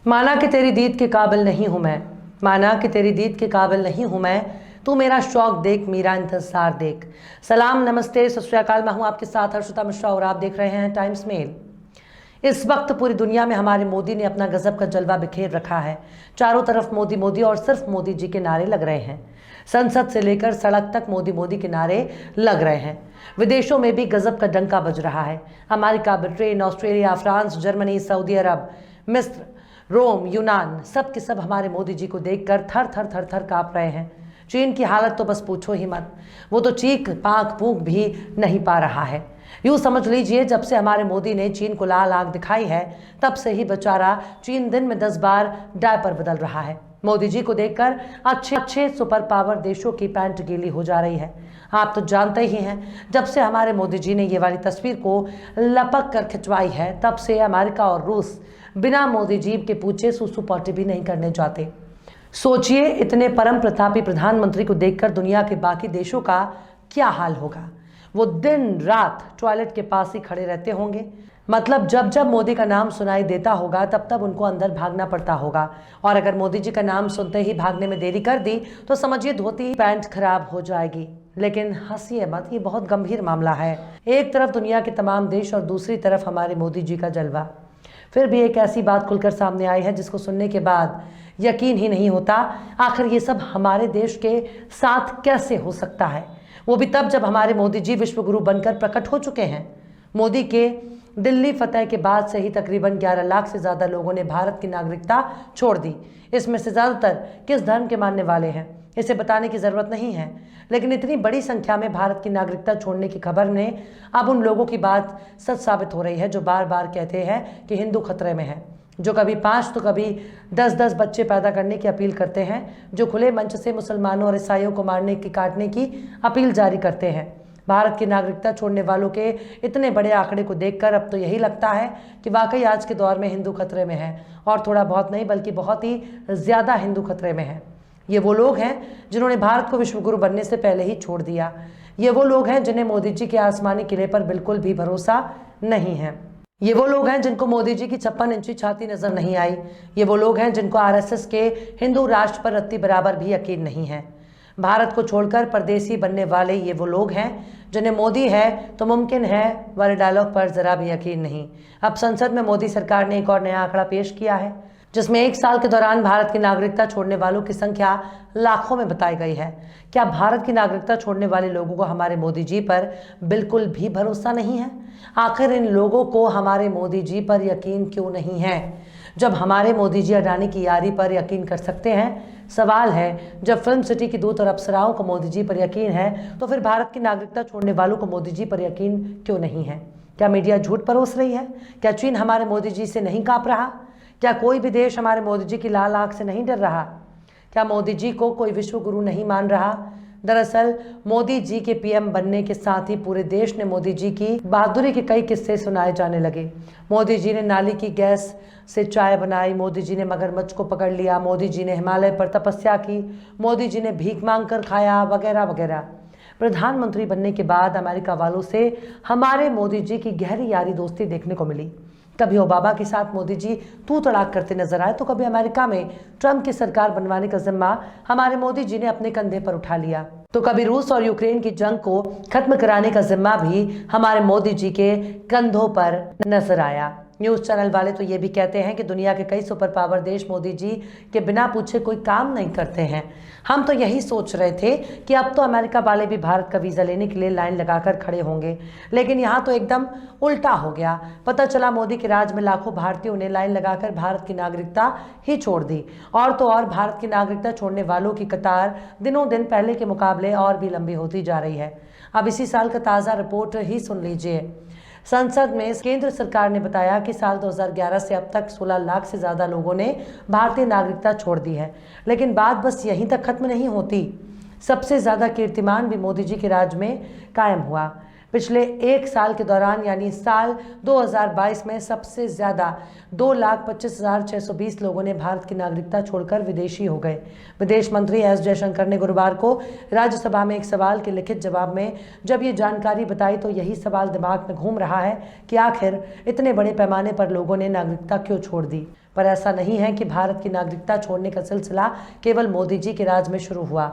माना कि तेरी दीद के काबिल नहीं हूँ मैं, माना कि तेरी दीद के काबिल नहीं हूँ मैं, तू मेरा शौक देख, मेरा इंतजार देख। सलाम, नमस्ते, सत श्री अकाल। मैं हूँ आपके साथ हर्षिता मिश्रा और आप देख रहे हैं टाइम्स मेल। इस वक्त पूरी दुनिया में हमारे मोदी ने अपना गजब का जलवा बिखेर रखा है। चारों तरफ मोदी मोदी और सिर्फ मोदी जी के नारे लग रहे हैं। संसद से लेकर सड़क तक मोदी मोदी के नारे लग रहे हैं। विदेशों में भी गजब का डंका बज रहा है। America, Britain, Australia, France, Germany, Saudi Arab, मिस्र, रोम, यूनान, सब के सब हमारे मोदी जी को देखकर थर थर थर थर काँप रहे हैं। चीन की हालत तो बस पूछो ही मत, वो तो चीख पाक फूंक भी नहीं पा रहा है। यूँ समझ लीजिए, जब से हमारे मोदी ने चीन को लाल आंख दिखाई है, तब से ही बेचारा चीन दिन में 10 बार डायपर बदल रहा है। मोदी जी को देखकर अच्छे सुपर पावर देशों की पैंट गीली हो जा रही है। आप तो जानते ही हैं, जब से हमारे मोदी जी ने ये वाली तस्वीर को लपक कर खिंचवाई है, तब से अमेरिका और रूस बिना मोदी जी के पूछे सूसू पॉटी भी नहीं करने जाते। सोचिए, इतने परम प्रतापी प्रधानमंत्री को देखकर दुनिया के बाकी देशों का क्या हाल होगा। वो दिन रात टॉयलेट के पास ही खड़े रहते होंगे। मतलब जब जब मोदी का नाम सुनाई देता होगा, तब तब उनको अंदर भागना पड़ता होगा। और अगर मोदी जी का नाम सुनते ही भागने में देरी कर दी, तो समझिए धोती पैंट खराब हो जाएगी। लेकिन हंसिए मत, ये बहुत गंभीर मामला है। एक तरफ दुनिया के तमाम देश और दूसरी तरफ हमारे मोदी जी का जलवा। फिर भी एक ऐसी बात खुलकर सामने आई है जिसको सुनने के बाद यकीन ही नहीं होता, आखिर ये सब हमारे देश के साथ कैसे हो सकता है। वो भी तब जब हमारे मोदी जी विश्व गुरु बनकर प्रकट हो चुके हैं। मोदी के दिल्ली फतह के बाद से ही तकरीबन 11 लाख से ज़्यादा लोगों ने भारत की नागरिकता छोड़ दी। इसमें से ज़्यादातर किस धर्म के मानने वाले हैं, इसे बताने की ज़रूरत नहीं है। लेकिन इतनी बड़ी संख्या में भारत की नागरिकता छोड़ने की खबर ने अब उन लोगों की बात सच साबित हो रही है जो बार बार कहते हैं कि हिंदू खतरे में है, जो कभी 5 तो कभी 10-10 बच्चे पैदा करने की अपील करते हैं, जो खुले मंच से मुसलमानों और ईसाइयों को मारने की काटने की अपील जारी करते हैं। भारत की नागरिकता छोड़ने वालों के इतने बड़े आंकड़े को देखकर अब तो यही लगता है कि वाकई आज के दौर में हिंदू खतरे में है, और थोड़ा बहुत नहीं बल्कि बहुत ही ज़्यादा हिंदू खतरे में है। ये वो लोग हैं जिन्होंने भारत को विश्वगुरु बनने से पहले ही छोड़ दिया। ये वो लोग हैं जिन्हें मोदी जी के आसमानी किले पर बिल्कुल भी भरोसा नहीं है। ये वो लोग हैं जिनको मोदी जी की 56 इंची छाती नजर नहीं आई। ये वो लोग हैं जिनको आरएसएस के हिंदू राष्ट्र पर रत्ती बराबर भी यकीन नहीं है। भारत को छोड़कर परदेसी बनने वाले ये वो लोग हैं जिन्हें मोदी है तो मुमकिन है वाले डायलॉग पर जरा भी यकीन नहीं। अब संसद में मोदी सरकार ने एक और नया आंकड़ा पेश किया है, जिसमें 1 साल के दौरान भारत की नागरिकता छोड़ने वालों की संख्या लाखों में बताई गई है। क्या भारत की नागरिकता छोड़ने वाले लोगों को हमारे मोदी जी पर बिल्कुल भी भरोसा नहीं है? आखिर इन लोगों को हमारे मोदी जी पर यकीन क्यों नहीं है? जब हमारे मोदी जी अडानी की यारी पर यकीन कर सकते हैं, सवाल है जब फिल्म सिटी की दूत और अप्सराओं को मोदी जी पर यकीन है, तो फिर भारत की नागरिकता छोड़ने वालों को मोदी जी पर यकीन क्यों नहीं है? क्या मीडिया झूठ परोस रही है? क्या चीन हमारे मोदी जी से नहीं काँप रहा? क्या कोई भी देश हमारे मोदी जी की लाल आंख से नहीं डर रहा? क्या मोदी जी को कोई विश्व गुरु नहीं मान रहा? दरअसल मोदी जी के पीएम बनने के साथ ही पूरे देश ने मोदी जी की बहादुरी के कई किस्से सुनाए जाने लगे। मोदी जी ने नाली की गैस से चाय बनाई, मोदी जी ने मगरमच्छ को पकड़ लिया, मोदी जी ने हिमालय पर तपस्या की, मोदी जी ने भीख मांग कर खाया, वगैरह वगैरह। प्रधानमंत्री बनने के बाद अमेरिका वालों से हमारे मोदी जी की गहरी यारी दोस्ती देखने को मिली। कभी ओबामा के साथ मोदी जी तू तड़ाक करते नजर आए, तो कभी अमेरिका में ट्रंप की सरकार बनवाने का जिम्मा हमारे मोदी जी ने अपने कंधे पर उठा लिया, तो कभी रूस और यूक्रेन की जंग को खत्म कराने का जिम्मा भी हमारे मोदी जी के कंधों पर नजर आया। न्यूज़ चैनल वाले तो ये भी कहते हैं कि दुनिया के कई सुपर पावर देश मोदी जी के बिना पूछे कोई काम नहीं करते हैं। हम तो यही सोच रहे थे कि अब तो अमेरिका वाले भी भारत का वीज़ा लेने के लिए लाइन लगाकर खड़े होंगे, लेकिन यहाँ तो एकदम उल्टा हो गया। पता चला मोदी के राज में लाखों भारतीयों ने लाइन लगाकर भारत की नागरिकता ही छोड़ दी, और तो और भारत की नागरिकता छोड़ने वालों की कतार दिनों दिन पहले के मुकाबले और भी लंबी होती जा रही है। अब इसी साल का ताज़ा रिपोर्ट ही सुन लीजिए। संसद में केंद्र सरकार ने बताया कि साल 2011 से अब तक 16 लाख से ज़्यादा लोगों ने भारतीय नागरिकता छोड़ दी है। लेकिन बात बस यहीं तक खत्म नहीं होती। सबसे ज़्यादा कीर्तिमान भी मोदी जी के राज में कायम हुआ। पिछले एक साल के दौरान यानी साल 2022 में सबसे ज़्यादा 2,25,620 लोगों ने भारत की नागरिकता छोड़कर विदेशी हो गए। विदेश मंत्री एस जयशंकर ने गुरुवार को राज्यसभा में एक सवाल के लिखित जवाब में जब ये जानकारी बताई तो यही सवाल दिमाग में घूम रहा है कि आखिर इतने बड़े पैमाने पर लोगों ने नागरिकता क्यों छोड़ दी। पर ऐसा नहीं है कि भारत की नागरिकता छोड़ने का सिलसिला केवल मोदी जी के राज में शुरू हुआ।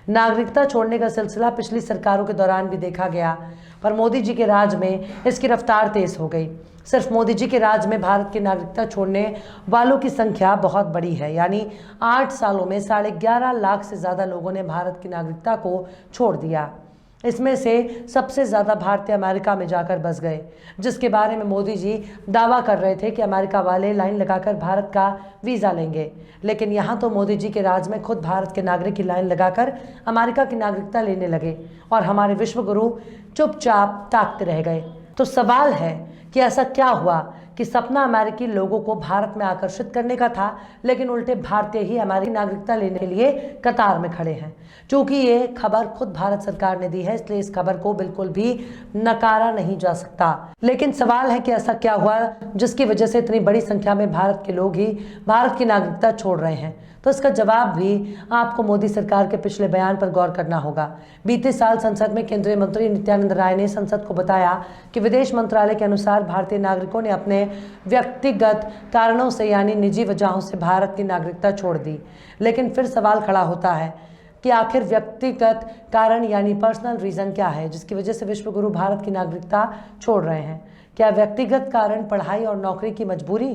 नागरिकता छोड़ने का सिलसिला पिछली सरकारों के दौरान भी देखा गया, पर मोदी जी के राज में इसकी रफ्तार तेज हो गई। सिर्फ मोदी जी के राज में भारत की नागरिकता छोड़ने वालों की संख्या बहुत बड़ी है, यानी 8 सालों में 11.5 लाख से ज़्यादा लोगों ने भारत की नागरिकता को छोड़ दिया। इसमें से सबसे ज़्यादा भारतीय अमेरिका में जाकर बस गए, जिसके बारे में मोदी जी दावा कर रहे थे कि अमेरिका वाले लाइन लगाकर भारत का वीज़ा लेंगे। लेकिन यहाँ तो मोदी जी के राज में खुद भारत के नागरिक की लाइन लगाकर अमेरिका की नागरिकता लेने लगे और हमारे विश्वगुरु चुपचाप ताकते रह गए। तो सवाल है कि ऐसा क्या हुआ कि सपना अमेरिकी लोगों को भारत में आकर्षित करने का था, लेकिन उल्टे भारतीय ही अमेरिकी नागरिकता लेने के लिए कतार में खड़े हैं। चूंकि ये खबर खुद भारत सरकार ने दी है, इसलिए इस खबर को बिल्कुल भी नकारा नहीं जा सकता। लेकिन सवाल है कि ऐसा क्या हुआ जिसकी वजह से इतनी बड़ी संख्या में भारत के लोग ही भारत की नागरिकता छोड़ रहे हैं। तो इसका जवाब भी आपको मोदी सरकार के पिछले बयान पर गौर करना होगा। बीते साल संसद में केंद्रीय मंत्री नित्यानंद राय ने संसद को बताया कि विदेश मंत्रालय के अनुसार भारतीय नागरिकों ने अपने व्यक्तिगत कारणों से यानी निजी वजहों से भारत की नागरिकता छोड़ दी। लेकिन फिर सवाल खड़ा होता है कि आखिर व्यक्तिगत कारण यानी पर्सनल रीज़न क्या है जिसकी वजह से विश्वगुरु भारत की नागरिकता छोड़ रहे हैं। क्या व्यक्तिगत कारण पढ़ाई और नौकरी की मजबूरी?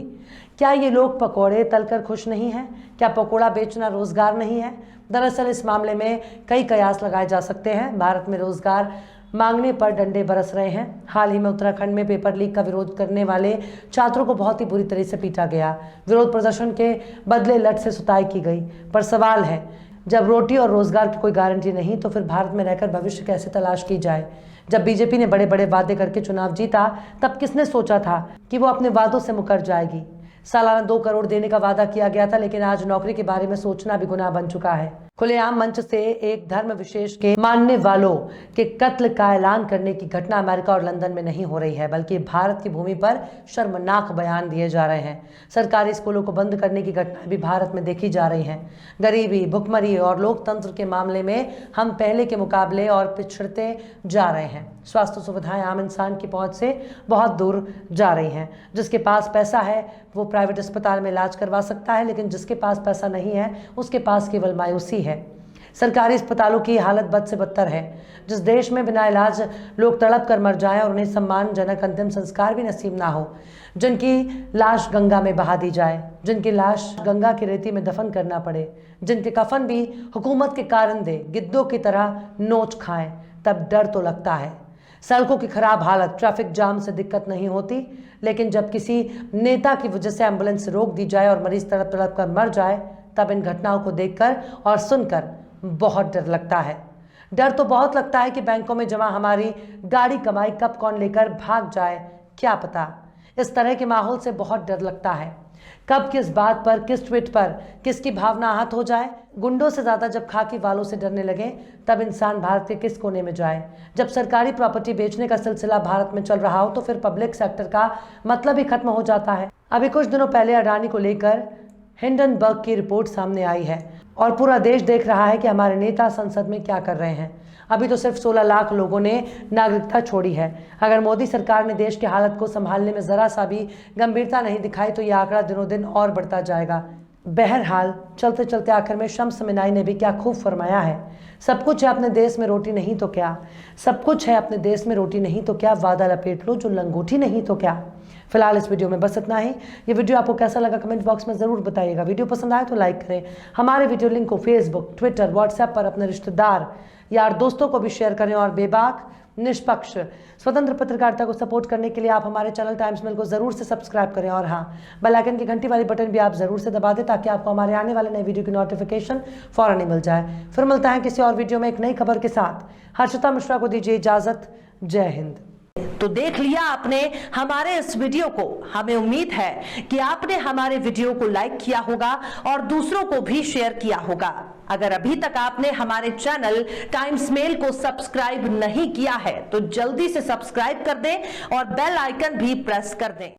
क्या ये लोग पकौड़े तलकर खुश नहीं हैं? क्या पकौड़ा बेचना रोजगार नहीं है? दरअसल इस मामले में कई कयास लगाए जा सकते हैं। भारत में रोजगार मांगने पर डंडे बरस रहे हैं। हाल ही में उत्तराखंड में पेपर लीक का विरोध करने वाले छात्रों को बहुत ही बुरी तरह से पीटा गया। विरोध प्रदर्शन के बदले लठ से सुताई की गई। पर सवाल है, जब रोटी और रोजगार की कोई गारंटी नहीं तो फिर भारत में रहकर भविष्य कैसे तलाश की जाए? जब बीजेपी ने बड़े बड़े वादे करके चुनाव जीता तब किसने सोचा था कि वो अपने वादों से मुकर जाएगी? सालाना 2 करोड़ देने का वादा किया गया था, लेकिन आज नौकरी के बारे में सोचना भी गुनाह बन चुका है। खुलेआम मंच से एक धर्म विशेष के मानने वालों के कत्ल का ऐलान करने की घटना अमेरिका और लंदन में नहीं हो रही है, बल्कि भारत की भूमि पर शर्मनाक बयान दिए जा रहे हैं। सरकारी स्कूलों को बंद करने की घटना भी भारत में देखी जा रही हैं। गरीबी, भुखमरी और लोकतंत्र के मामले में हम पहले के मुकाबले और पिछड़ते जा रहे हैं। स्वास्थ्य सुविधाएं आम इंसान की पहुंच से बहुत दूर जा रही हैं। जिसके पास पैसा है वो प्राइवेट अस्पताल में इलाज करवा सकता है, लेकिन जिसके पास पैसा नहीं है उसके पास केवल मायूसी है। सरकारी अस्पतालों की हालत बद से बदतर है। जिस देश में बिना इलाज लोग तड़प कर मर जाएं और उन्हें सम्मानजनक अंतिम संस्कार भी नसीब ना हो, जिनकी लाश गंगा में बहा दी जाए, जिनकी लाश गंगा की रेती में दफन करना पड़े, जिनके कफन भी हुकूमत के कारंदे गिद्धों की तरह नोच खाएं, तब डर तो लगता है। सड़कों की खराब हालत, ट्रैफिक जाम से दिक्कत नहीं होती, लेकिन जब किसी नेता की वजह से एम्बुलेंस रोक दी जाए और मरीज तड़प तड़प कर मर जाए, तब इन घटनाओं को देखकर और सुनकर बहुत डर लगता है। डर तो बहुत लगता है कि बैंकों में जमा हमारी गाड़ी कमाई कब कौन लेकर भाग जाए क्या पता। इस तरह के माहौल से बहुत डर लगता है। कब किस बात पर, किस ट्वीट पर किसकी भावना आहत हो जाए। गुंडों से ज़्यादा जब खाकी वालों से डरने लगे तब इंसान भारत के किस कोने में जाए। जब सरकारी प्रॉपर्टी बेचने का सिलसिला भारत में चल रहा हो तो फिर पब्लिक सेक्टर का मतलब ही खत्म हो जाता है। अभी कुछ दिनों पहले अडानी को लेकर हिंडनबर्ग की रिपोर्ट सामने आई है और पूरा देश देख रहा है कि हमारे नेता संसद में क्या कर रहे हैं। अभी तो सिर्फ 16 लाख लोगों ने नागरिकता छोड़ी है। अगर मोदी सरकार ने देश की हालत को संभालने में ज़रा सा भी गंभीरता नहीं दिखाई तो यह आंकड़ा दिनों दिन और बढ़ता जाएगा। बहरहाल चलते चलते आखिर में शम्स मिनाई ने भी क्या खूब फरमाया है, सब कुछ है अपने देश में रोटी नहीं तो क्या, सब कुछ है अपने देश में रोटी नहीं तो क्या, वादा लपेट लो जो लंगोटी नहीं तो क्या। फिलहाल इस वीडियो में बस इतना ही। ये वीडियो आपको कैसा लगा कमेंट बॉक्स में ज़रूर बताइएगा। वीडियो पसंद आए तो लाइक करें। हमारे वीडियो लिंक को फेसबुक, ट्विटर, व्हाट्सएप पर अपने रिश्तेदार, यार, दोस्तों को भी शेयर करें और बेबाक, निष्पक्ष, स्वतंत्र पत्रकारिता को सपोर्ट करने के लिए आप हमारे चैनल टाइम्स मेल को ज़रूर से सब्सक्राइब करें और हाँ, बेल आइकन की घंटी वाली बटन भी आप ज़रूर से दबा दें ताकि आपको हमारे आने वाले नए वीडियो की नोटिफिकेशन फौरन ही मिल जाए। फिर मिलता है किसी और वीडियो में एक नई खबर के साथ। हर्षिता मिश्रा को दीजिए इजाज़त। जय हिंद। तो देख लिया आपने हमारे इस वीडियो को। हमें उम्मीद है कि आपने हमारे वीडियो को लाइक किया होगा और दूसरों को भी शेयर किया होगा। अगर अभी तक आपने हमारे चैनल टाइम्स मेल को सब्सक्राइब नहीं किया है तो जल्दी से सब्सक्राइब कर दें और बेल आइकन भी प्रेस कर दें।